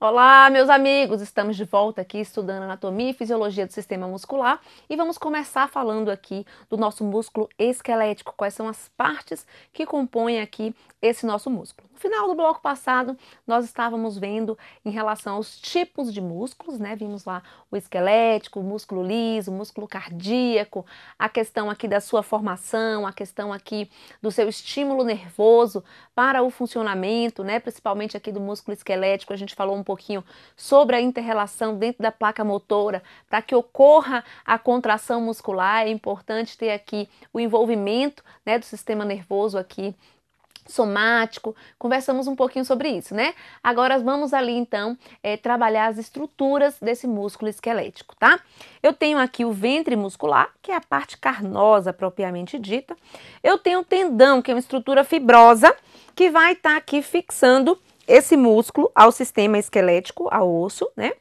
Olá, meus amigos! Estamos de volta aqui estudando anatomia e fisiologia do sistema muscular e vamos começar falando aqui do nosso músculo esquelético, quais são as partes que compõem aqui esse nosso músculo. No final do bloco passado, nós estávamos vendo em relação aos tipos de músculos, né? Vimos lá o esquelético, o músculo liso, o músculo cardíaco, a questão aqui da sua formação, a questão aqui do seu estímulo nervoso para o funcionamento, né? Principalmente aqui do músculo esquelético, a gente falou um pouquinho sobre a inter-relação dentro da placa motora. Para que ocorra a contração muscular, é importante ter aqui o envolvimento, né, do sistema nervoso aqui somático. Conversamos um pouquinho sobre isso, né? Agora vamos ali então trabalhar as estruturas desse músculo esquelético, tá? Eu tenho aqui o ventre muscular, que é a parte carnosa propriamente dita. Eu tenho o tendão, que é uma estrutura fibrosa, que vai estar aqui fixando esse músculo ao sistema esquelético, ao osso, né?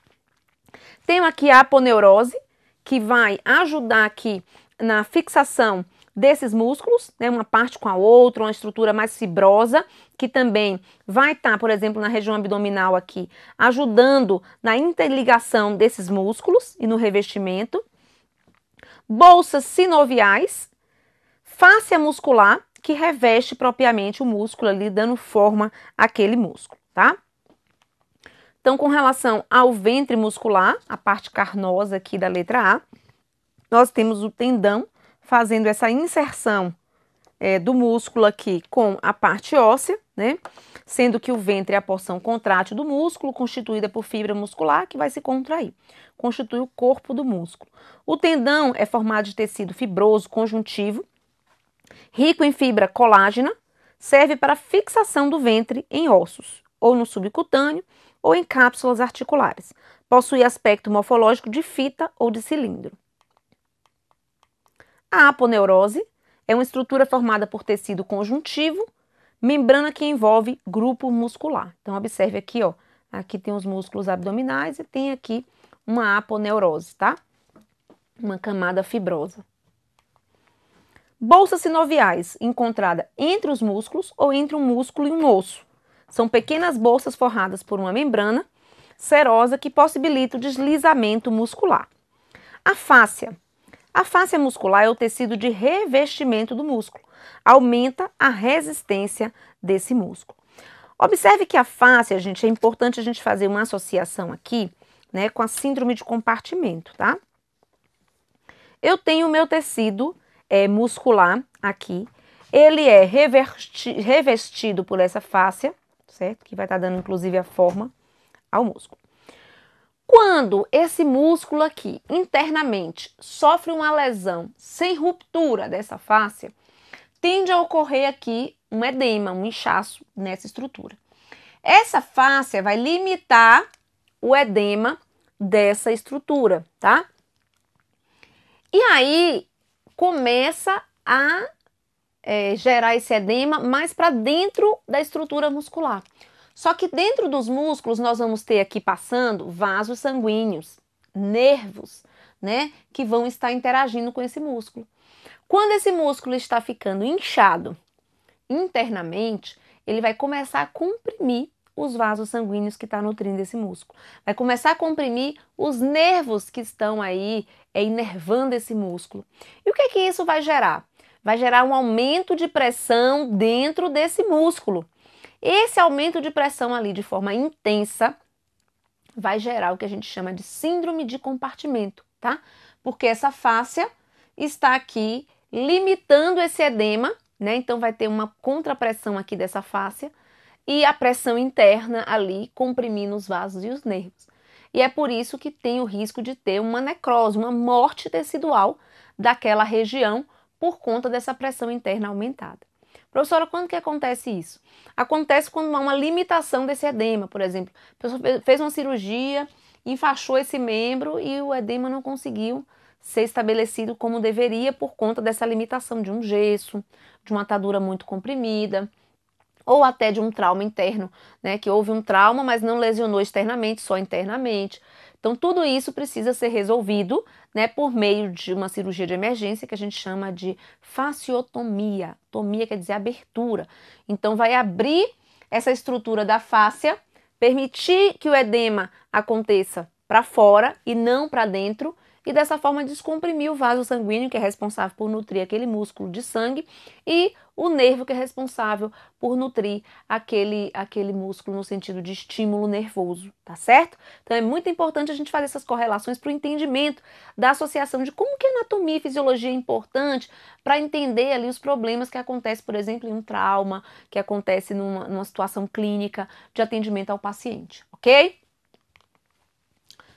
Tenho aqui a aponeurose, que vai ajudar aqui na fixação desses músculos, né, uma parte com a outra, uma estrutura mais fibrosa, que também vai estar, por exemplo, na região abdominal aqui, ajudando na interligação desses músculos e no revestimento. Bolsas sinoviais, fáscia muscular, que reveste propriamente o músculo ali, dando forma àquele músculo, tá? Então, com relação ao ventre muscular, a parte carnosa aqui da letra A, nós temos o tendão fazendo essa inserção do músculo aqui com a parte óssea, né? Sendo que o ventre é a porção contrátil do músculo, constituída por fibra muscular, que vai se contrair. Constitui o corpo do músculo. O tendão é formado de tecido fibroso conjuntivo, rico em fibra colágena, serve para fixação do ventre em ossos, ou no subcutâneo, ou em cápsulas articulares. Possui aspecto morfológico de fita ou de cilindro. A aponeurose é uma estrutura formada por tecido conjuntivo, membrana que envolve grupo muscular. Então, observe aqui, ó, aqui tem os músculos abdominais e tem aqui uma aponeurose, tá? Uma camada fibrosa. Bolsas sinoviais, encontrada entre os músculos ou entre um músculo e um osso. São pequenas bolsas forradas por uma membrana serosa que possibilita o deslizamento muscular. A fáscia. A fáscia muscular é o tecido de revestimento do músculo. Aumenta a resistência desse músculo. Observe que a fáscia, gente, é importante a gente fazer uma associação aqui, né, com a síndrome de compartimento, tá? Eu tenho o meu tecido muscular aqui. Ele é revestido por essa fáscia, certo? Que vai estar dando, inclusive, a forma ao músculo. Quando esse músculo aqui, internamente, sofre uma lesão sem ruptura dessa fáscia, tende a ocorrer aqui um edema, um inchaço nessa estrutura. Essa fáscia vai limitar o edema dessa estrutura, tá? E aí, começa a gerar esse edema mais para dentro da estrutura muscular. Só que dentro dos músculos nós vamos ter aqui passando vasos sanguíneos, nervos, né, que vão estar interagindo com esse músculo. Quando esse músculo está ficando inchado internamente, ele vai começar a comprimir os vasos sanguíneos que estão nutrindo esse músculo. Vai começar a comprimir os nervos que estão aí inervando esse músculo. E o que isso vai gerar? Vai gerar um aumento de pressão dentro desse músculo. Esse aumento de pressão ali de forma intensa vai gerar o que a gente chama de síndrome de compartimento, tá? Porque essa fáscia está aqui limitando esse edema, né? Então vai ter uma contrapressão aqui dessa fáscia e a pressão interna ali comprimindo os vasos e os nervos. E é por isso que tem o risco de ter uma necrose, uma morte tecidual daquela região por conta dessa pressão interna aumentada. Professora, quando que acontece isso? Acontece quando há uma limitação desse edema, por exemplo. A pessoa fez uma cirurgia, enfaixou esse membro e o edema não conseguiu ser estabelecido como deveria por conta dessa limitação de um gesso, de uma atadura muito comprimida, ou até de um trauma interno, né? Que houve um trauma, mas não lesionou externamente, só internamente. Então, tudo isso precisa ser resolvido, né, por meio de uma cirurgia de emergência que a gente chama de fasciotomia. Tomia quer dizer abertura. Então, vai abrir essa estrutura da fáscia permitir que o edema aconteça para fora e não para dentro, e dessa forma descomprimir o vaso sanguíneo, que é responsável por nutrir aquele músculo de sangue, e o nervo, que é responsável por nutrir aquele músculo no sentido de estímulo nervoso, tá certo? Então é muito importante a gente fazer essas correlações para o entendimento da associação de como que a anatomia e fisiologia é importante para entender ali os problemas que acontecem, por exemplo, em um trauma, que acontece numa situação clínica de atendimento ao paciente, ok?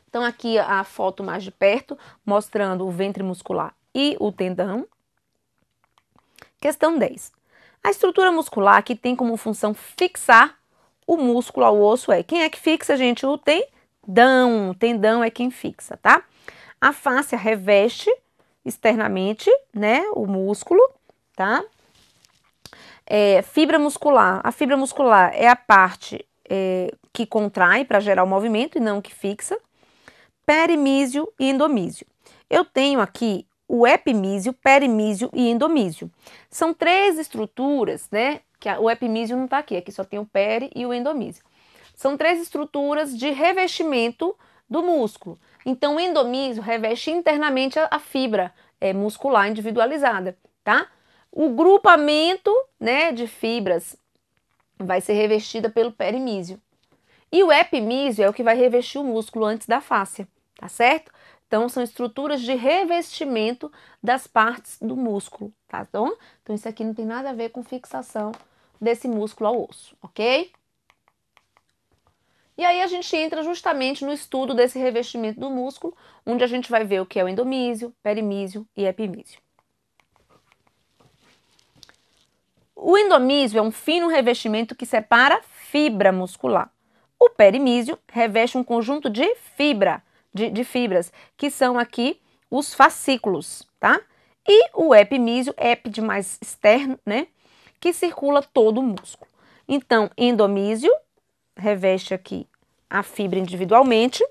Então aqui a foto mais de perto, mostrando o ventre muscular e o tendão. Questão 10. A estrutura muscular que tem como função fixar o músculo ao osso é... Quem é que fixa, gente? O tendão. O tendão é quem fixa, tá? A fáscia reveste externamente, né, o músculo, tá? Fibra muscular. A fibra muscular é a parte que contrai para gerar o movimento e não que fixa. Perimísio e endomísio. Eu tenho aqui o epimísio, perimísio e endomísio. São três estruturas, né? Que o epimísio não está aqui, aqui só tem o peri e o endomísio. São três estruturas de revestimento do músculo. Então, o endomísio reveste internamente a fibra muscular individualizada, tá? O grupamento, né, de fibras vai ser revestida pelo perimísio. E o epimísio é o que vai revestir o músculo antes da fáscia, tá certo? Então, são estruturas de revestimento das partes do músculo, tá bom? Então, isso aqui não tem nada a ver com fixação desse músculo ao osso, ok? E aí a gente entra justamente no estudo desse revestimento do músculo, onde a gente vai ver o que é o endomísio, perimísio e epimísio. O endomísio é um fino revestimento que separa fibra muscular. O perimísio reveste um conjunto de fibras, que são aqui os fascículos, tá? E o epimísio, ep de mais externo, né? Que circula todo o músculo. Então, endomísio reveste aqui a fibra individualmente.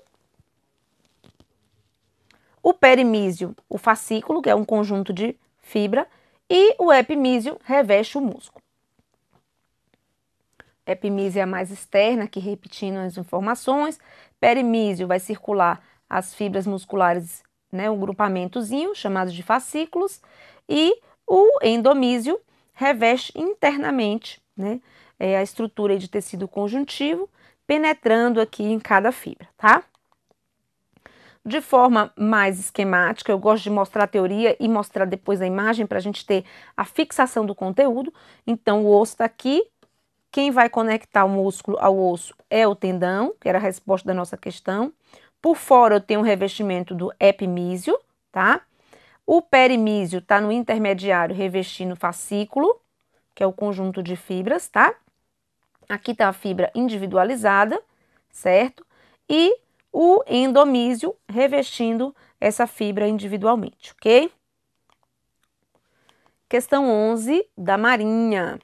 O perimísio, o fascículo, que é um conjunto de fibra. E o epimísio reveste o músculo. Epimísio é a mais externa, aqui repetindo as informações. Perimísio vai circular as fibras musculares, né, um grupamentozinho chamado de fascículos. E o endomísio reveste internamente, né, a estrutura de tecido conjuntivo, penetrando aqui em cada fibra, tá? De forma mais esquemática, eu gosto de mostrar a teoria e mostrar depois a imagem para a gente ter a fixação do conteúdo. Então, o osso está aqui. Quem vai conectar o músculo ao osso é o tendão, que era a resposta da nossa questão. Por fora eu tenho um revestimento do epimísio, tá? O perimísio está no intermediário revestindo o fascículo, que é o conjunto de fibras, tá? Aqui está a fibra individualizada, certo? E o endomísio revestindo essa fibra individualmente, ok? Questão 11 da Marinha.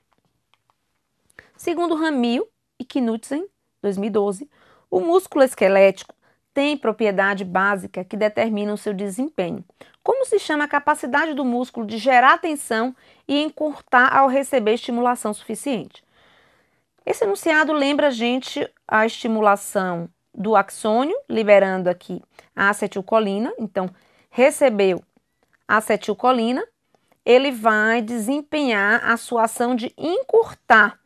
Segundo Ramil e Knudsen, 2012, o músculo esquelético tem propriedade básica que determina o seu desempenho. Como se chama a capacidade do músculo de gerar tensão e encurtar ao receber estimulação suficiente? Esse enunciado lembra a gente a estimulação do axônio, liberando aqui a acetilcolina. Então, recebeu a acetilcolina, ele vai desempenhar a sua ação de encurtar,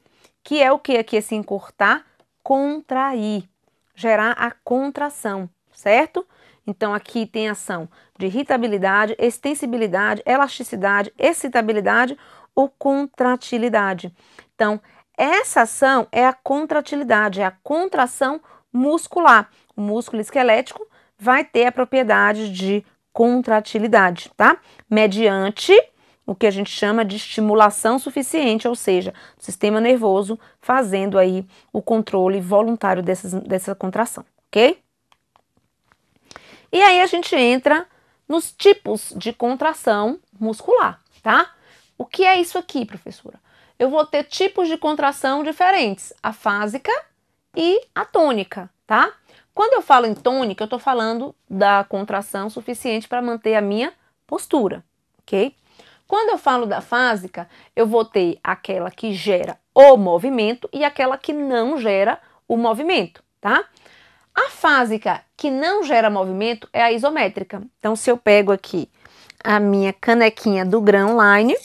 que é o que aqui esse encurtar? Contrair, gerar a contração, certo? Então, aqui tem ação de irritabilidade, extensibilidade, elasticidade, excitabilidade ou contratilidade. Então, essa ação é a contratilidade, é a contração muscular. O músculo esquelético vai ter a propriedade de contratilidade, tá? Mediante o que a gente chama de estimulação suficiente, ou seja, o sistema nervoso fazendo aí o controle voluntário dessa contração, ok? E aí a gente entra nos tipos de contração muscular, tá? O que é isso aqui, professora? Eu vou ter tipos de contração diferentes, a fásica e a tônica, tá? Quando eu falo em tônica, eu tô falando da contração suficiente para manter a minha postura, ok? Quando eu falo da fásica, eu vou ter aquela que gera o movimento e aquela que não gera o movimento. tá? A fásica que não gera movimento é a isométrica. Então, se eu pego aqui a minha canequinha do Grão Line,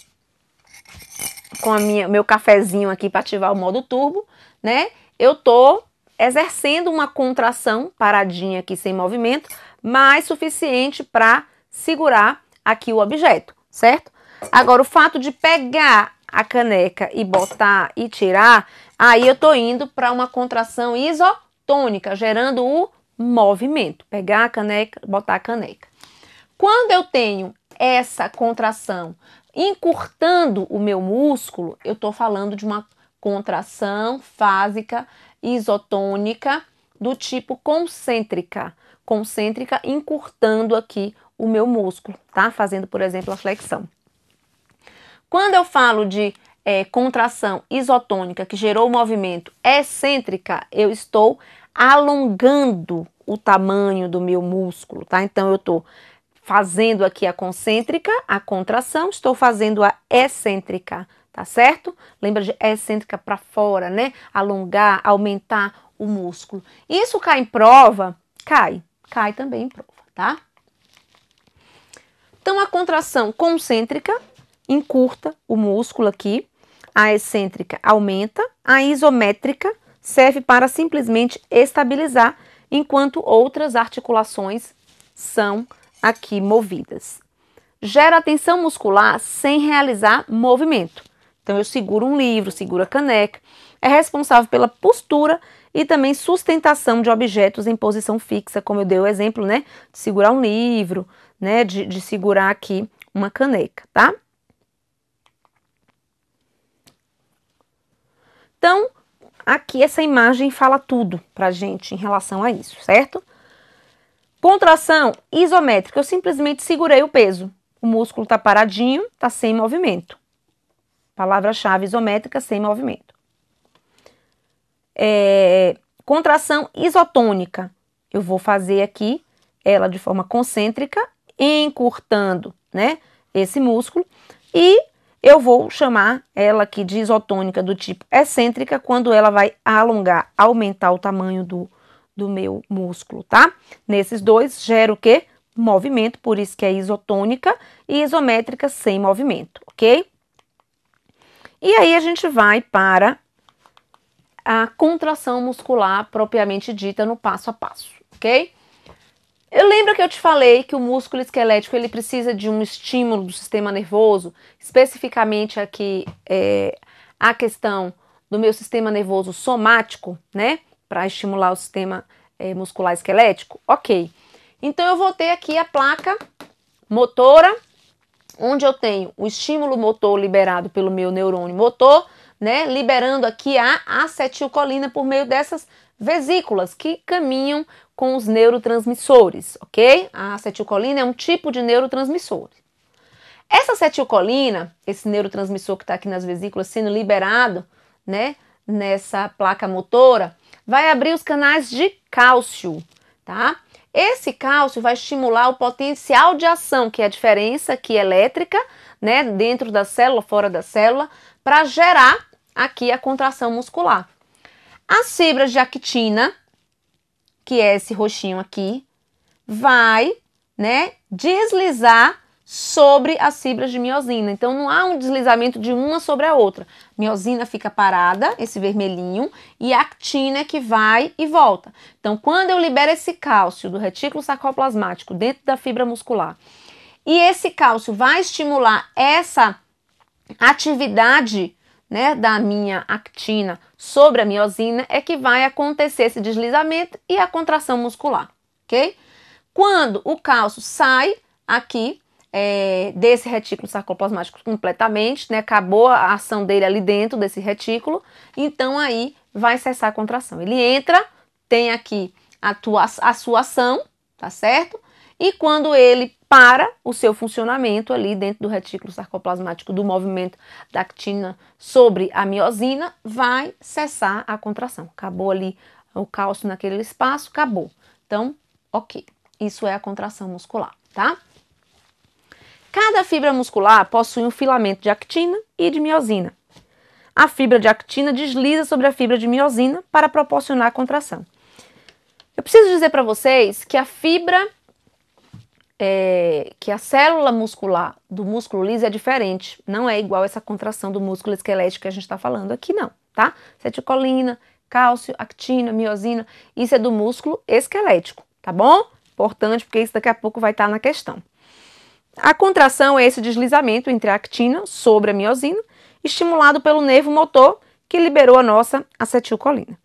com meu cafezinho aqui para ativar o modo turbo, né? Eu tô exercendo uma contração paradinha aqui sem movimento, mas suficiente para segurar aqui o objeto, certo? Agora, o fato de pegar a caneca e botar e tirar, aí eu tô indo para uma contração isotônica, gerando o movimento. Pegar a caneca, botar a caneca. Quando eu tenho essa contração encurtando o meu músculo, eu tô falando de uma contração fásica isotônica do tipo concêntrica. Concêntrica encurtando aqui o meu músculo, tá? Fazendo, por exemplo, a flexão. Quando eu falo de contração isotônica que gerou movimento excêntrica, eu estou alongando o tamanho do meu músculo, tá? Então, eu estou fazendo aqui a concêntrica, a contração, estou fazendo a excêntrica, tá certo? Lembra de excêntrica para fora, né? Alongar, aumentar o músculo. Isso cai em prova? Cai também em prova, tá? Então, a contração concêntrica encurta o músculo aqui, a excêntrica aumenta, a isométrica serve para simplesmente estabilizar, enquanto outras articulações são aqui movidas. Gera tensão muscular sem realizar movimento. Então, eu seguro um livro, seguro a caneca, é responsável pela postura e também sustentação de objetos em posição fixa, como eu dei o exemplo, né? De segurar um livro, né? De segurar aqui uma caneca, tá? Então, aqui essa imagem fala tudo pra gente em relação a isso, certo? Contração isométrica, eu simplesmente segurei o peso. O músculo tá paradinho, tá sem movimento. Palavra-chave isométrica, sem movimento. Contração isotônica, eu vou fazer aqui ela de forma concêntrica, encurtando, né, esse músculo, e eu vou chamar ela aqui de isotônica do tipo excêntrica quando ela vai alongar, aumentar o tamanho do meu músculo, tá? Nesses dois gera o quê? Movimento, por isso que é isotônica e isométrica sem movimento, ok? E aí a gente vai para a contração muscular propriamente dita no passo a passo, ok? Eu lembro que eu te falei que o músculo esquelético ele precisa de um estímulo do sistema nervoso, especificamente aqui a questão do meu sistema nervoso somático, né? Para estimular o sistema muscular esquelético. Ok. Então eu vou ter aqui a placa motora, onde eu tenho o estímulo motor liberado pelo meu neurônio motor, né? Liberando aqui a acetilcolina por meio dessas vesículas que caminham com os neurotransmissores, ok? A acetilcolina é um tipo de neurotransmissor. Essa acetilcolina, esse neurotransmissor que está aqui nas vesículas sendo liberado, né, nessa placa motora, vai abrir os canais de cálcio, tá? Esse cálcio vai estimular o potencial de ação, que é a diferença aqui elétrica, né, dentro da célula, fora da célula, para gerar aqui a contração muscular. As fibras de actina, que é esse roxinho aqui, vai, né, deslizar sobre as fibras de miosina. Então, não há um deslizamento de uma sobre a outra. Miosina fica parada, esse vermelhinho, e a actina é que vai e volta. Então, quando eu libero esse cálcio do retículo sarcoplasmático dentro da fibra muscular, e esse cálcio vai estimular essa atividade, né, da minha actina sobre a miosina, é que vai acontecer esse deslizamento e a contração muscular, ok? Quando o cálcio sai aqui desse retículo sarcoplasmático completamente, né, acabou a ação dele ali dentro desse retículo, então aí vai cessar a contração. Ele entra, tem aqui a sua ação, tá certo? E quando ele para o seu funcionamento ali dentro do retículo sarcoplasmático do movimento da actina sobre a miosina, vai cessar a contração. Acabou ali o cálcio naquele espaço, acabou. Então, ok. Isso é a contração muscular, tá? Cada fibra muscular possui um filamento de actina e de miosina. A fibra de actina desliza sobre a fibra de miosina para proporcionar a contração. Eu preciso dizer para vocês que a fibra, que a célula muscular do músculo liso é diferente. Não é igual essa contração do músculo esquelético que a gente está falando aqui, não, tá? Acetilcolina, cálcio, actina, miosina, isso é do músculo esquelético, tá bom? Importante, porque isso daqui a pouco vai estar na questão. A contração é esse deslizamento entre a actina sobre a miosina, estimulado pelo nervo motor que liberou a nossa acetilcolina.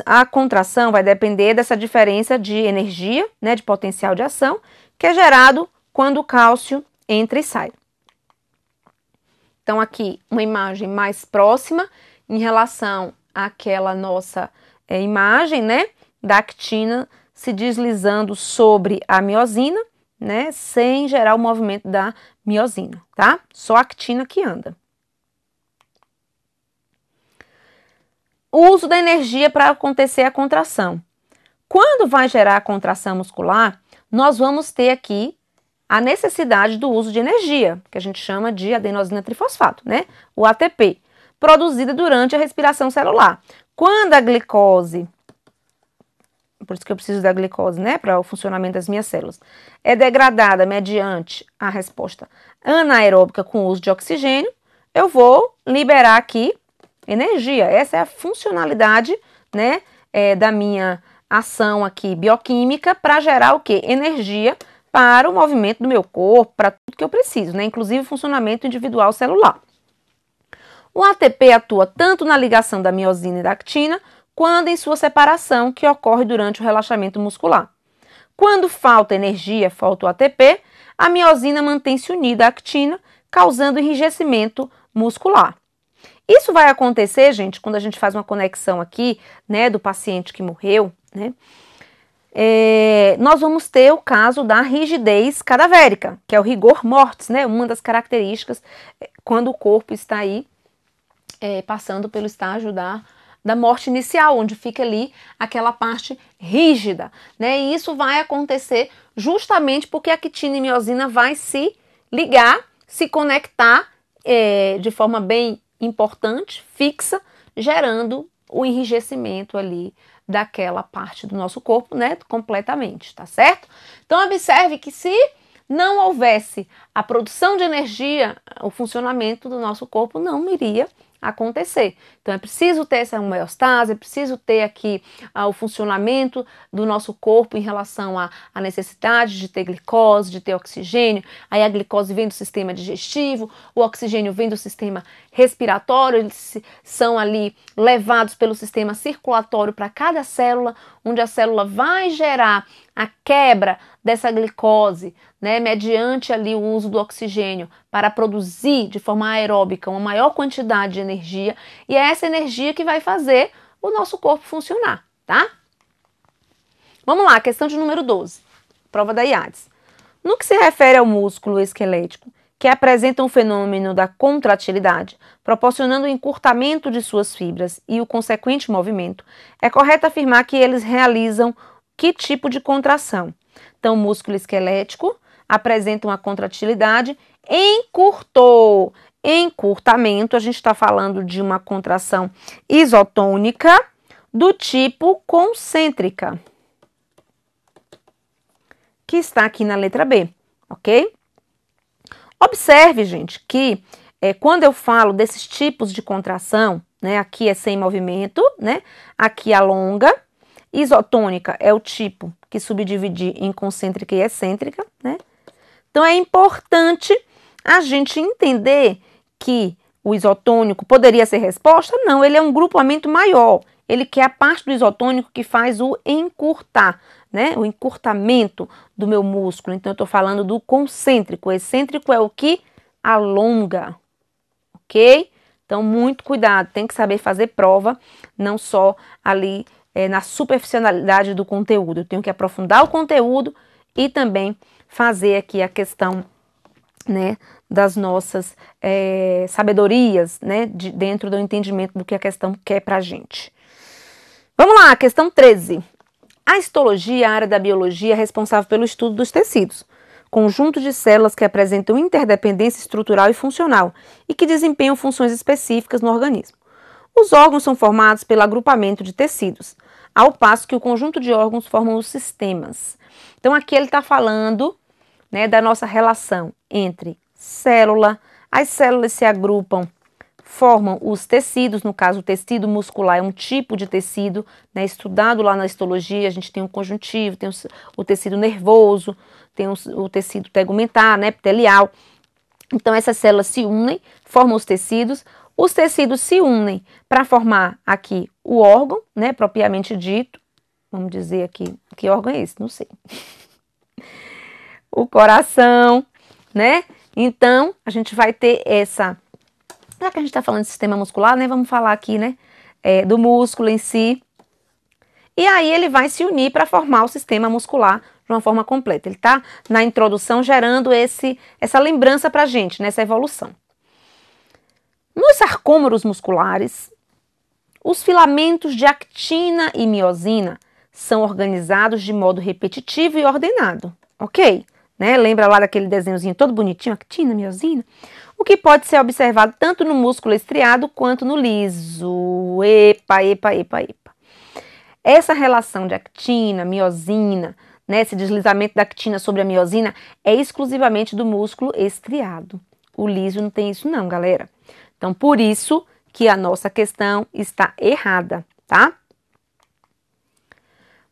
A contração vai depender dessa diferença de energia, né, de potencial de ação, que é gerado quando o cálcio entra e sai. Então, aqui uma imagem mais próxima em relação àquela nossa imagem, né, da actina se deslizando sobre a miosina, né, sem gerar o movimento da miosina, tá? Só a actina que anda. O uso da energia para acontecer a contração. Quando vai gerar a contração muscular, nós vamos ter aqui a necessidade do uso de energia, que a gente chama de adenosina trifosfato, né? O ATP, produzida durante a respiração celular. Quando a glicose, por isso que eu preciso da glicose, né, para o funcionamento das minhas células, é degradada mediante a resposta anaeróbica com o uso de oxigênio, eu vou liberar aqui energia. Essa é a funcionalidade, né, da minha ação aqui bioquímica para gerar o quê? Energia para o movimento do meu corpo, para tudo que eu preciso, né, inclusive o funcionamento individual celular. O ATP atua tanto na ligação da miosina e da actina, quanto em sua separação, que ocorre durante o relaxamento muscular. Quando falta energia, falta o ATP, a miosina mantém-se unida à actina, causando enrijecimento muscular. Isso vai acontecer, gente, quando a gente faz uma conexão aqui, né, do paciente que morreu, né, nós vamos ter o caso da rigidez cadavérica, que é o rigor mortis, né, uma das características quando o corpo está aí passando pelo estágio da morte inicial, onde fica ali aquela parte rígida, né, e isso vai acontecer justamente porque a actina e miosina vai se ligar, se conectar de forma bem importante, fixa, gerando o enrijecimento ali daquela parte do nosso corpo, né, completamente, tá certo? Então, observe que se não houvesse a produção de energia, o funcionamento do nosso corpo não iria acontecer. Então, é preciso ter essa homeostase, é preciso ter aqui o funcionamento do nosso corpo em relação à necessidade de ter glicose, de ter oxigênio. Aí a glicose vem do sistema digestivo, o oxigênio vem do sistema respiratório, eles são ali levados pelo sistema circulatório para cada célula, onde a célula vai gerar a quebra dessa glicose, né, mediante ali o uso do oxigênio para produzir de forma aeróbica uma maior quantidade de energia, e é essa energia que vai fazer o nosso corpo funcionar, tá? Vamos lá, questão de número 12, prova da IADES. No que se refere ao músculo esquelético, que apresenta um fenômeno da contratilidade, proporcionando o encurtamento de suas fibras e o consequente movimento, é correto afirmar que eles realizam que tipo de contração? Então, o músculo esquelético apresenta uma contratilidade, encurtou. Encurtamento, a gente está falando de uma contração isotônica do tipo concêntrica, que está aqui na letra B, ok? Observe, gente, que quando eu falo desses tipos de contração, né, aqui é sem movimento, né, aqui alonga. Isotônica é o tipo que subdivide em concêntrica e excêntrica, né? Então, é importante a gente entender que o isotônico poderia ser resposta? Não, ele é um grupamento maior. Ele quer a parte do isotônico que faz o encurtar, né? O encurtamento do meu músculo. Então, eu estou falando do concêntrico. O excêntrico é o que alonga, ok? Então, muito cuidado. Tem que saber fazer prova, não só ali na superficialidade do conteúdo. Eu tenho que aprofundar o conteúdo e também fazer aqui a questão, né, das nossas sabedorias, né, dentro do entendimento do que a questão quer pra gente. Vamos lá, questão 13. A histologia é a área da biologia responsável pelo estudo dos tecidos, conjunto de células que apresentam interdependência estrutural e funcional e que desempenham funções específicas no organismo. Os órgãos são formados pelo agrupamento de tecidos. ao passo que o conjunto de órgãos formam os sistemas. Então, aqui ele está falando, né, da nossa relação entre célula. As células se agrupam, formam os tecidos. No caso, o tecido muscular é um tipo de tecido, né, estudado lá na histologia. A gente tem o conjuntivo, tem o tecido nervoso, tem o tecido tegumentar, né, epitelial. Então, essas células se unem, formam os tecidos se unem para formar aqui o órgão, né, propriamente dito. Vamos dizer aqui, que órgão é esse? Não sei. O coração, né? Então, a gente vai ter essa... Já que a gente está falando de sistema muscular, né? Vamos falar aqui, né? Do músculo em si. E aí, ele vai se unir para formar o sistema muscular de uma forma completa. Ele está, na introdução, gerando essa lembrança para a gente, nessa evolução. Nos sarcômeros musculares, os filamentos de actina e miosina são organizados de modo repetitivo e ordenado, ok? Né? Lembra lá daquele desenhozinho todo bonitinho, actina, miosina? O que pode ser observado tanto no músculo estriado quanto no liso. Epa, epa, epa, epa. Essa relação de actina, miosina, né, esse deslizamento da actina sobre a miosina é exclusivamente do músculo estriado. O liso não tem isso não, galera. Então, por isso que a nossa questão está errada, tá?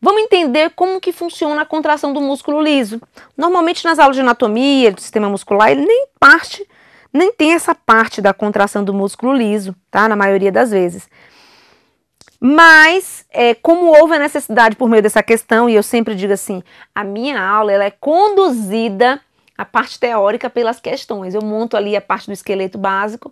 Vamos entender como que funciona a contração do músculo liso. Normalmente, nas aulas de anatomia do sistema muscular, ele nem tem essa parte da contração do músculo liso, tá? Na maioria das vezes. Mas, como houve a necessidade por meio dessa questão, e eu sempre digo assim, a minha aula ela é conduzida, a parte teórica, pelas questões. Eu monto ali a parte do esqueleto básico,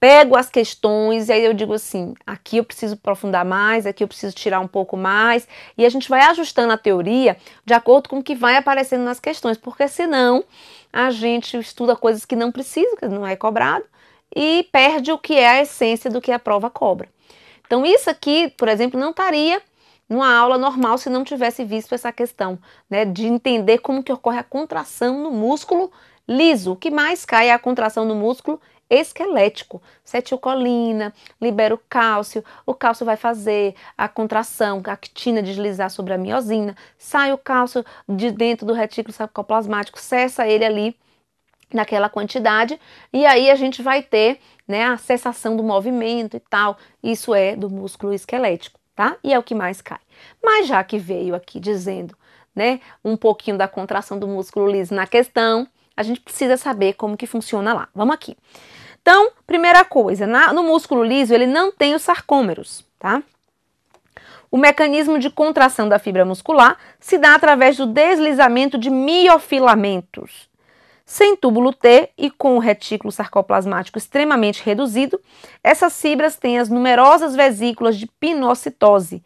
pego as questões e aí eu digo assim, aqui eu preciso aprofundar mais, aqui eu preciso tirar um pouco mais, e a gente vai ajustando a teoria de acordo com o que vai aparecendo nas questões, porque senão a gente estuda coisas que não precisa, que não é cobrado, e perde o que é a essência do que a prova cobra. Então isso aqui, por exemplo, não estaria numa aula normal se não tivesse visto essa questão, né, de entender como que ocorre a contração no músculo liso. O que mais cai é a contração do músculo esquelético. Acetilcolina, libera o cálcio vai fazer a contração, a actina deslizar sobre a miosina, sai o cálcio de dentro do retículo sarcoplasmático, cessa ele ali naquela quantidade, e aí a gente vai ter, né, a cessação do movimento e tal. Isso é do músculo esquelético, tá? E é o que mais cai. Mas já que veio aqui dizendo, né, um pouquinho da contração do músculo liso na questão, a gente precisa saber como que funciona lá. Vamos aqui. Então, primeira coisa, no músculo liso ele não tem os sarcômeros, tá? O mecanismo de contração da fibra muscular se dá através do deslizamento de miofilamentos. Sem túbulo T e com o retículo sarcoplasmático extremamente reduzido, essas fibras têm as numerosas vesículas de pinocitose,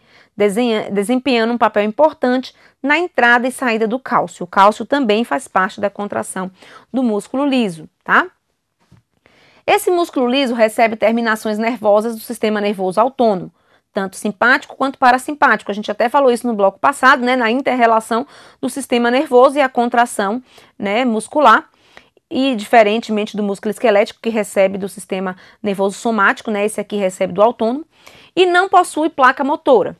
desempenhando um papel importante na entrada e saída do cálcio. O cálcio também faz parte da contração do músculo liso, tá? Esse músculo liso recebe terminações nervosas do sistema nervoso autônomo, tanto simpático quanto parasimpático. A gente até falou isso no bloco passado, né, na inter-relação do sistema nervoso e a contração, né, muscular. E diferentemente do músculo esquelético, que recebe do sistema nervoso somático, né, esse aqui recebe do autônomo, e não possui placa motora.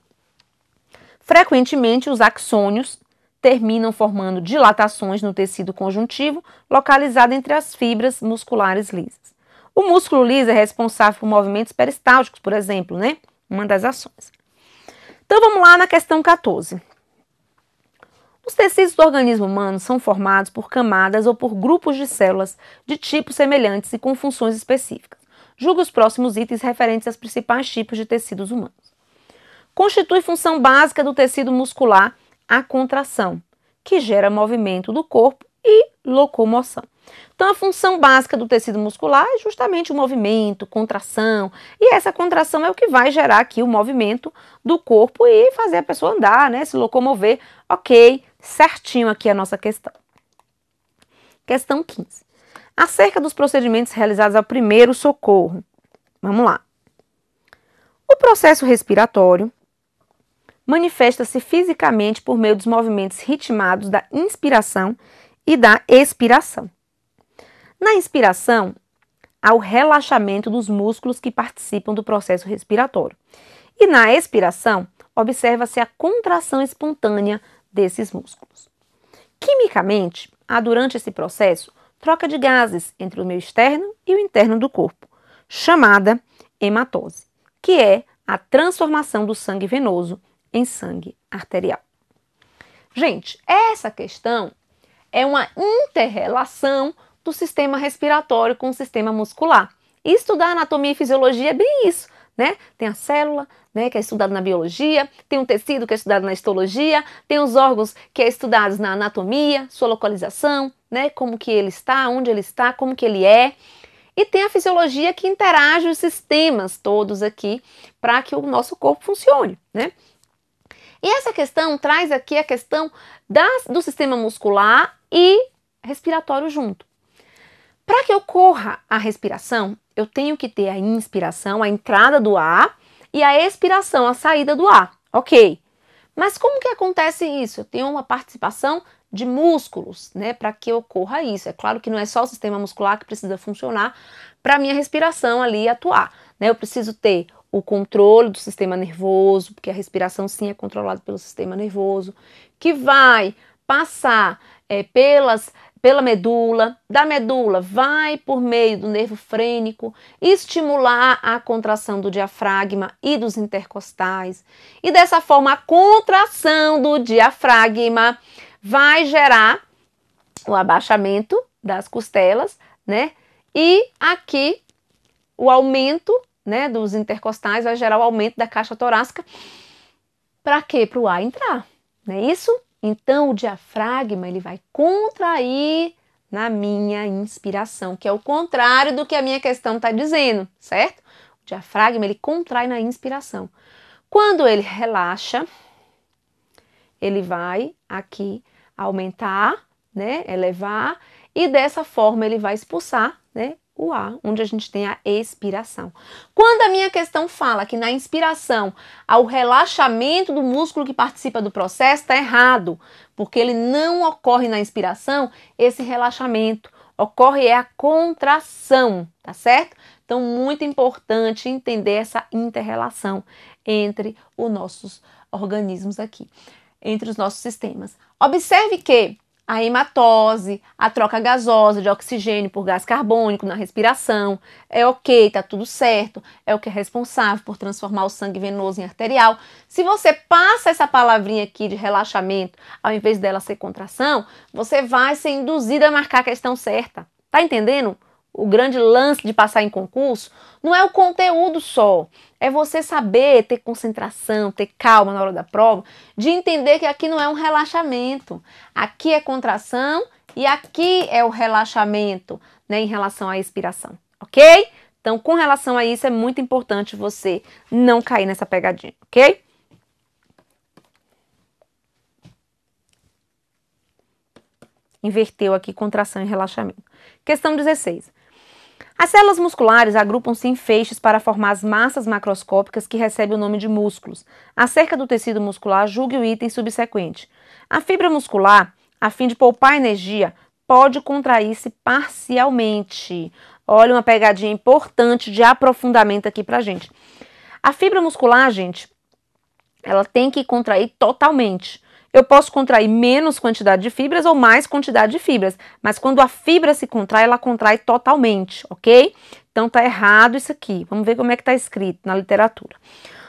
Frequentemente, os axônios terminam formando dilatações no tecido conjuntivo, localizado entre as fibras musculares lisas. O músculo liso é responsável por movimentos peristálticos, por exemplo, né? Uma das ações. Então, vamos lá na questão 14. Os tecidos do organismo humano são formados por camadas ou por grupos de células de tipos semelhantes e com funções específicas. Julgue os próximos itens referentes aos principais tipos de tecidos humanos. Constitui função básica do tecido muscular a contração, que gera movimento do corpo e locomoção. Então, a função básica do tecido muscular é justamente o movimento, contração, e essa contração é o que vai gerar aqui o movimento do corpo e fazer a pessoa andar, né, se locomover. Ok, certinho aqui a nossa questão. Questão 15. Acerca dos procedimentos realizados ao primeiro socorro. Vamos lá. O processo respiratório manifesta-se fisicamente por meio dos movimentos ritmados da inspiração e da expiração. Na inspiração, há o relaxamento dos músculos que participam do processo respiratório. E na expiração, observa-se a contração espontânea desses músculos. Quimicamente, há durante esse processo troca de gases entre o meio externo e o interno do corpo, chamada hematose, que é a transformação do sangue venoso em sangue arterial. Gente, essa questão é uma inter-relação do sistema respiratório com o sistema muscular. E estudar anatomia e fisiologia é bem isso, né? Tem a célula, né, que é estudado na biologia, tem um tecido que é estudado na histologia, tem os órgãos que é estudados na anatomia, sua localização, né, como que ele está, onde ele está, como que ele é. E tem a fisiologia que interage os sistemas todos aqui para que o nosso corpo funcione, né? E essa questão traz aqui a questão do sistema muscular e respiratório junto. Para que ocorra a respiração, eu tenho que ter a inspiração, a entrada do ar, e a expiração, a saída do ar, ok? Mas como que acontece isso? Eu tenho uma participação de músculos, né, para que ocorra isso. É claro que não é só o sistema muscular que precisa funcionar para a minha respiração ali atuar, né? Eu preciso ter o controle do sistema nervoso, porque a respiração sim é controlada pelo sistema nervoso, que vai passar pela medula, da medula vai por meio do nervo frênico, estimular a contração do diafragma e dos intercostais. E dessa forma, a contração do diafragma vai gerar o abaixamento das costelas, né? E aqui o aumento, né, dos intercostais vai gerar o aumento da caixa torácica. Para quê? Para o ar entrar, não é isso? Então, o diafragma ele vai contrair na minha inspiração, que é o contrário do que a minha questão está dizendo, certo? O diafragma ele contrai na inspiração. Quando ele relaxa, ele vai aqui aumentar, né, elevar, e dessa forma ele vai expulsar, né, o ar, onde a gente tem a expiração. Quando a minha questão fala que na inspiração há o relaxamento do músculo que participa do processo, está errado, porque ele não ocorre na inspiração, esse relaxamento ocorre a contração, tá certo? Então, muito importante entender essa inter-relação entre os nossos organismos aqui, entre os nossos sistemas. Observe que a hematose, a troca gasosa de oxigênio por gás carbônico na respiração, é ok, tá tudo certo, é o que é responsável por transformar o sangue venoso em arterial. Se você passa essa palavrinha aqui de relaxamento, ao invés dela ser contração, você vai ser induzida a marcar a questão certa. Tá entendendo? O grande lance de passar em concurso não é o conteúdo só, é você saber ter concentração, ter calma na hora da prova, de entender que aqui não é um relaxamento, aqui é contração e aqui é o relaxamento, né, em relação à expiração, ok? Então, com relação a isso, é muito importante você não cair nessa pegadinha, ok? Inverteu aqui contração e relaxamento. Questão 16. As células musculares agrupam-se em feixes para formar as massas macroscópicas que recebem o nome de músculos. Acerca do tecido muscular, julgue o item subsequente. A fibra muscular, a fim de poupar energia, pode contrair-se parcialmente. Olha uma pegadinha importante de aprofundamento aqui pra gente. A fibra muscular, gente, ela tem que contrair totalmente. Eu posso contrair menos quantidade de fibras ou mais quantidade de fibras, mas quando a fibra se contrai, ela contrai totalmente, ok? Então tá errado isso aqui. Vamos ver como é que tá escrito na literatura.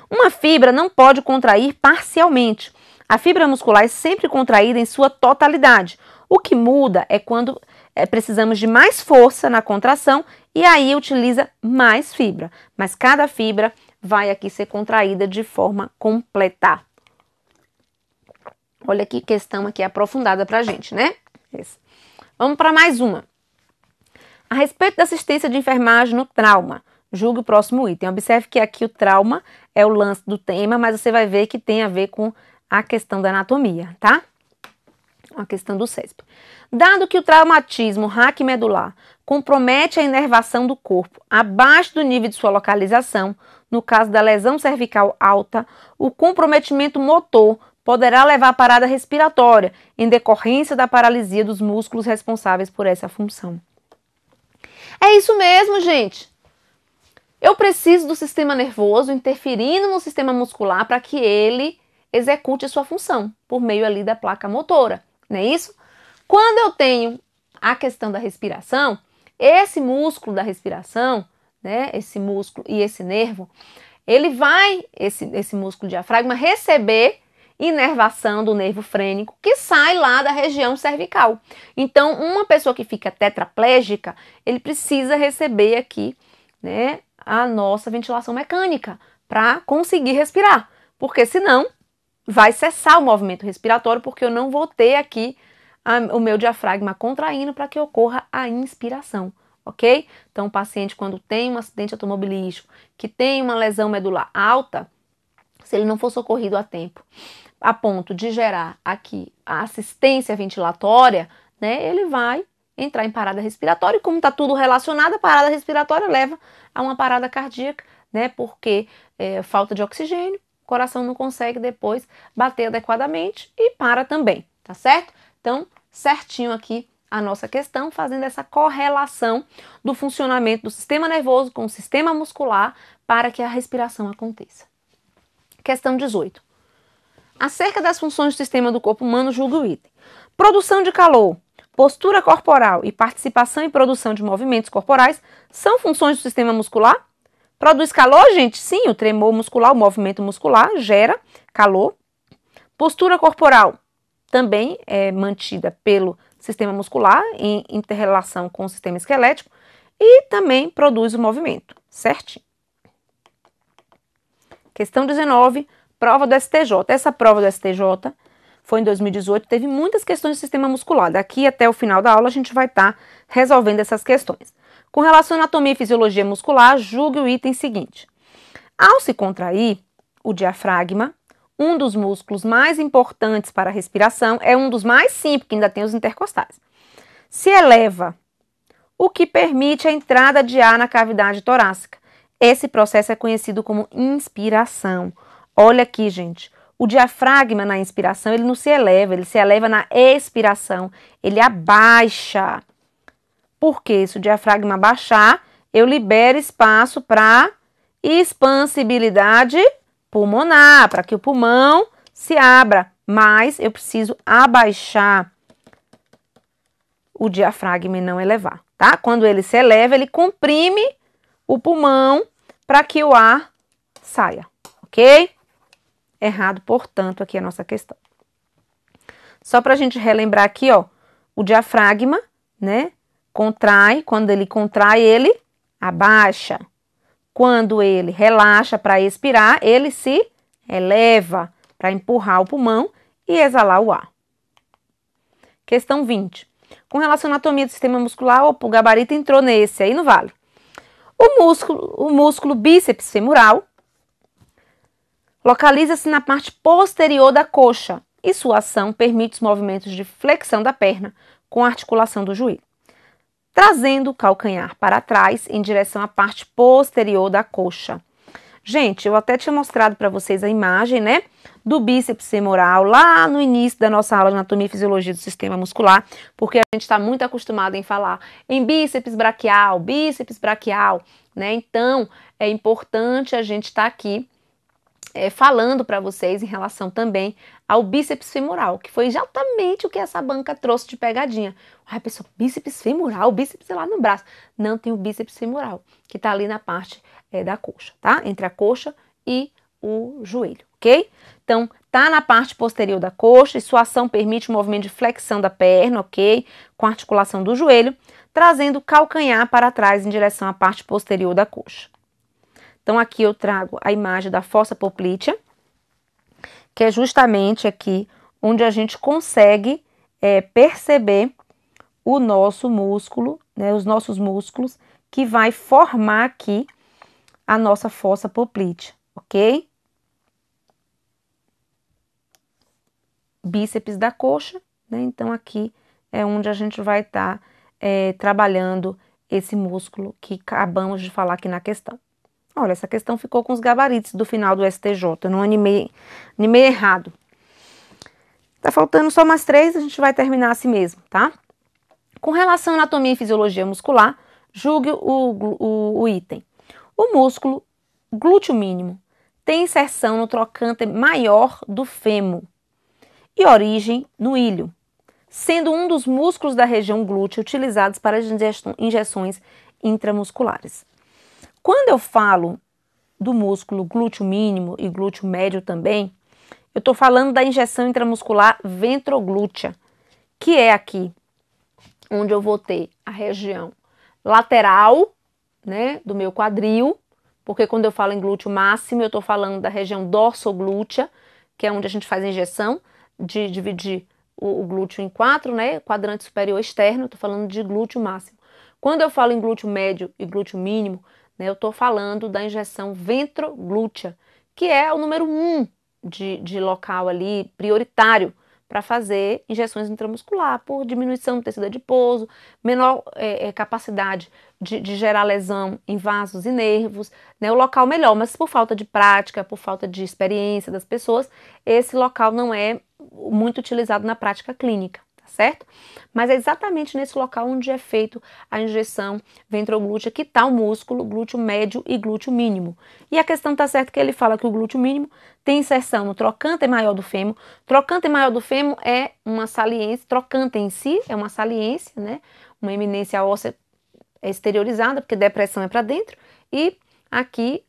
Uma fibra não pode contrair parcialmente. A fibra muscular é sempre contraída em sua totalidade. O que muda é quando precisamos de mais força na contração e aí utiliza mais fibra. Mas cada fibra vai aqui ser contraída de forma completa. Olha que questão aqui aprofundada pra gente, né? Essa. Vamos para mais uma. A respeito da assistência de enfermagem no trauma, julgue o próximo item. Observe que aqui o trauma é o lance do tema, mas você vai ver que tem a ver com a questão da anatomia, tá? A questão do CESP. Dado que o traumatismo raquimedular compromete a inervação do corpo abaixo do nível de sua localização, no caso da lesão cervical alta, o comprometimento motor poderá levar à parada respiratória, em decorrência da paralisia dos músculos responsáveis por essa função. É isso mesmo, gente. Eu preciso do sistema nervoso interferindo no sistema muscular para que ele execute a sua função, por meio ali da placa motora, não é isso? Quando eu tenho a questão da respiração, esse músculo da respiração, né, esse músculo e esse nervo, ele vai, esse músculo diafragma, receber inervação do nervo frênico que sai lá da região cervical. Então, uma pessoa que fica tetraplégica, ele precisa receber aqui, né, a nossa ventilação mecânica para conseguir respirar, porque senão vai cessar o movimento respiratório, porque eu não vou ter aqui o meu diafragma contraindo para que ocorra a inspiração, ok? Então, o paciente, quando tem um acidente automobilístico, que tem uma lesão medular alta, se ele não for socorrido a tempo, a ponto de gerar aqui a assistência ventilatória, né, ele vai entrar em parada respiratória, e como está tudo relacionado, a parada respiratória leva a uma parada cardíaca, né, porque falta de oxigênio, o coração não consegue depois bater adequadamente e para também, tá certo? Então, certinho aqui a nossa questão, fazendo essa correlação do funcionamento do sistema nervoso com o sistema muscular para que a respiração aconteça. Questão 18. Acerca das funções do sistema do corpo humano, julgue o item. Produção de calor, postura corporal e participação e produção de movimentos corporais são funções do sistema muscular? Produz calor, gente? Sim, o tremor muscular, o movimento muscular gera calor. Postura corporal também é mantida pelo sistema muscular em interrelação com o sistema esquelético e também produz o movimento, certinho. Questão 19, prova do STJ. Essa prova do STJ foi em 2018, teve muitas questões do sistema muscular. Daqui até o final da aula a gente vai estar resolvendo essas questões. Com relação à anatomia e fisiologia muscular, julgue o item seguinte. Ao se contrair, o diafragma, um dos músculos mais importantes para a respiração, é um dos mais simples, que ainda tem os intercostais, se eleva, o que permite a entrada de ar na cavidade torácica. Esse processo é conhecido como inspiração. Olha aqui, gente, o diafragma na inspiração, ele não se eleva, ele se eleva na expiração, ele abaixa. Porque se o diafragma baixar, eu libero espaço para expansibilidade pulmonar, para que o pulmão se abra, mas eu preciso abaixar o diafragma e não elevar, tá? Quando ele se eleva, ele comprime o pulmão para que o ar saia, ok? Errado, portanto, aqui a nossa questão. Só para a gente relembrar aqui, ó, o diafragma, né, contrai, quando ele contrai, ele abaixa. Quando ele relaxa para expirar, ele se eleva para empurrar o pulmão e exalar o ar. Questão 20. Com relação à anatomia do sistema muscular, o gabarito entrou nesse, aí não vale. O músculo bíceps femoral localiza-se na parte posterior da coxa e sua ação permite os movimentos de flexão da perna com a articulação do joelho, trazendo o calcanhar para trás em direção à parte posterior da coxa. Gente, eu até tinha mostrado para vocês a imagem, né, do bíceps femoral lá no início da nossa aula de anatomia e fisiologia do sistema muscular, porque a gente está muito acostumado em falar em bíceps braquial, né? Então, é importante a gente estar aqui falando para vocês em relação também ao bíceps femoral, que foi exatamente o que essa banca trouxe de pegadinha. Ai, pessoal, bíceps femoral, bíceps lá no braço. Não, tem o bíceps femoral, que está ali na parte da coxa, tá? Entre a coxa e o joelho, ok? Então, tá na parte posterior da coxa e sua ação permite o movimento de flexão da perna, ok? Com a articulação do joelho, trazendo o calcanhar para trás em direção à parte posterior da coxa. Então, aqui eu trago a imagem da fossa poplítea, que é justamente aqui onde a gente consegue perceber o nosso músculo, né, os nossos músculos, que vai formar aqui a nossa fossa poplítea, ok? Bíceps da coxa, né? Então, aqui é onde a gente vai estar trabalhando esse músculo que acabamos de falar aqui na questão. Olha, essa questão ficou com os gabaritos do final do STJ, eu não animei errado. Tá faltando só mais 3, a gente vai terminar assim mesmo, tá? Com relação à anatomia e fisiologia muscular, julgue o item. O músculo glúteo mínimo tem inserção no trocânter maior do fêmur e origem no ilho, sendo um dos músculos da região glútea utilizados para as injeções intramusculares. Quando eu falo do músculo glúteo mínimo e glúteo médio também, eu estou falando da injeção intramuscular ventroglútea, que é aqui onde eu vou ter a região lateral, né, do meu quadril, porque quando eu falo em glúteo máximo, eu estou falando da região dorsoglútea, que é onde a gente faz a injeção, de dividir o glúteo em 4, né, quadrante superior externo, estou falando de glúteo máximo. Quando eu falo em glúteo médio e glúteo mínimo, né, eu estou falando da injeção ventroglútea, que é o número 1 de local ali prioritário para fazer injeções intramuscular, por diminuição do tecido adiposo, menor capacidade de gerar lesão em vasos e nervos, né, o local melhor, mas por falta de prática, por falta de experiência das pessoas, esse local não é muito utilizado na prática clínica, tá certo? Mas é exatamente nesse local onde é feito a injeção ventroglútea que está o músculo glúteo médio e glúteo mínimo. E a questão está certa que ele fala que o glúteo mínimo tem inserção no trocânter maior do fêmur. Trocânter maior do fêmur é uma saliência, trocânter em si é uma saliência, né? Uma eminência óssea exteriorizada, porque depressão é para dentro, e aqui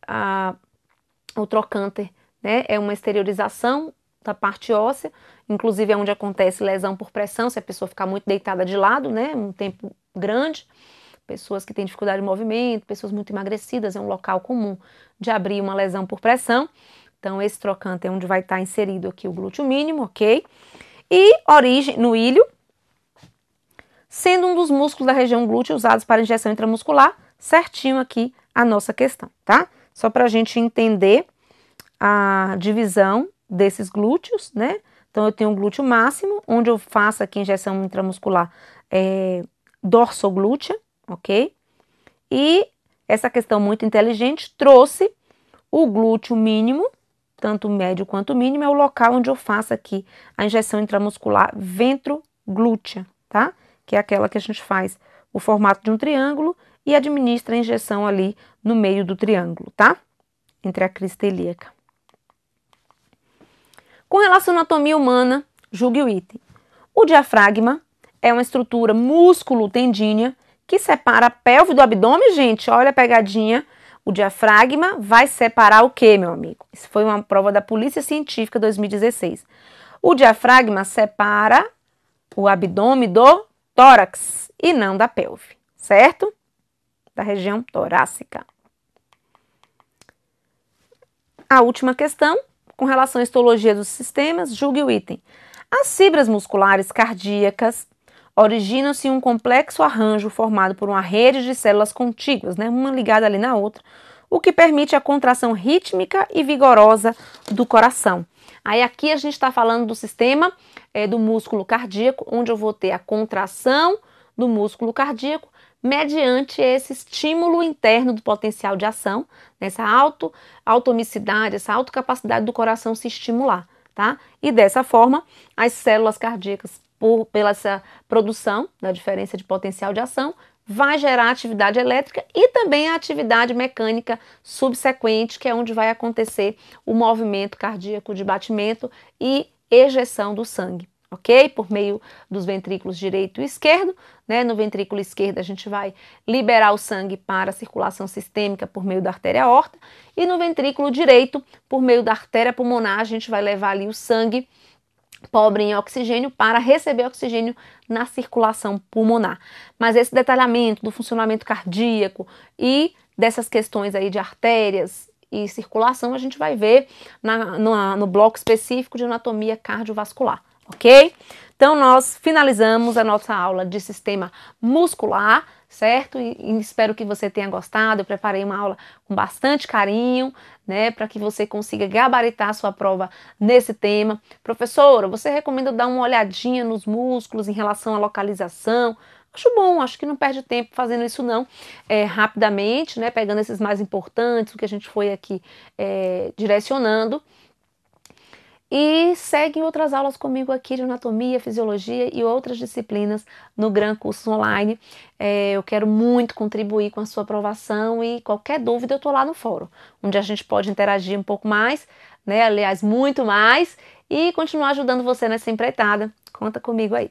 o trocânter, né, é uma exteriorização da parte óssea, inclusive é onde acontece lesão por pressão, se a pessoa ficar muito deitada de lado, né, um tempo grande, pessoas que têm dificuldade de movimento, pessoas muito emagrecidas, é um local comum de abrir uma lesão por pressão. Então esse trocânter é onde vai estar inserido aqui o glúteo mínimo, ok? E origem no ilho, sendo um dos músculos da região glútea usados para injeção intramuscular, certinho aqui a nossa questão, tá? Só para a gente entender a divisão desses glúteos, né? Então eu tenho o glúteo máximo, onde eu faço aqui injeção intramuscular dorsoglútea, ok? E essa questão muito inteligente trouxe o glúteo mínimo, tanto médio quanto mínimo, é o local onde eu faço aqui a injeção intramuscular ventroglútea, tá? Que é aquela que a gente faz o formato de um triângulo e administra a injeção ali no meio do triângulo, tá? Entre a crista ilíaca. Com relação à anatomia humana, julgue o item. O diafragma é uma estrutura músculo-tendínea que separa a pelve do abdômen, gente, olha a pegadinha. O diafragma vai separar o quê, meu amigo? Isso foi uma prova da Polícia Científica 2016. O diafragma separa o abdômen do tórax e não da pelve, certo? Da região torácica. A última questão, com relação à histologia dos sistemas, julgue o item. As fibras musculares cardíacas originam-se em um complexo arranjo formado por uma rede de células contíguas, né, uma ligada ali na outra, o que permite a contração rítmica e vigorosa do coração. Aí aqui a gente está falando do sistema do músculo cardíaco, onde eu vou ter a contração do músculo cardíaco mediante esse estímulo interno do potencial de ação, nessa automicidade, essa autocapacidade do coração se estimular, tá? E dessa forma, as células cardíacas, pela essa produção da diferença de potencial de ação, vai gerar atividade elétrica e também a atividade mecânica subsequente, que é onde vai acontecer o movimento cardíaco de batimento e ejeção do sangue, ok? Por meio dos ventrículos direito e esquerdo, né? No ventrículo esquerdo a gente vai liberar o sangue para a circulação sistêmica por meio da artéria aorta e no ventrículo direito, por meio da artéria pulmonar, a gente vai levar ali o sangue pobre em oxigênio para receber oxigênio na circulação pulmonar. Mas esse detalhamento do funcionamento cardíaco e dessas questões aí de artérias e circulação a gente vai ver no bloco específico de anatomia cardiovascular, ok? Então nós finalizamos a nossa aula de sistema muscular, certo? E espero que você tenha gostado. Eu preparei uma aula com bastante carinho, né, para que você consiga gabaritar a sua prova nesse tema. Professora, você recomenda dar uma olhadinha nos músculos em relação à localização? Acho bom, acho que não perde tempo fazendo isso não, rapidamente, né, pegando esses mais importantes, o que a gente foi aqui direcionando. E segue outras aulas comigo aqui de anatomia, fisiologia e outras disciplinas no Gran Cursos Online. Eu quero muito contribuir com a sua aprovação e qualquer dúvida eu estou lá no fórum, onde a gente pode interagir um pouco mais, né? Aliás, muito mais, e continuar ajudando você nessa empreitada. Conta comigo aí.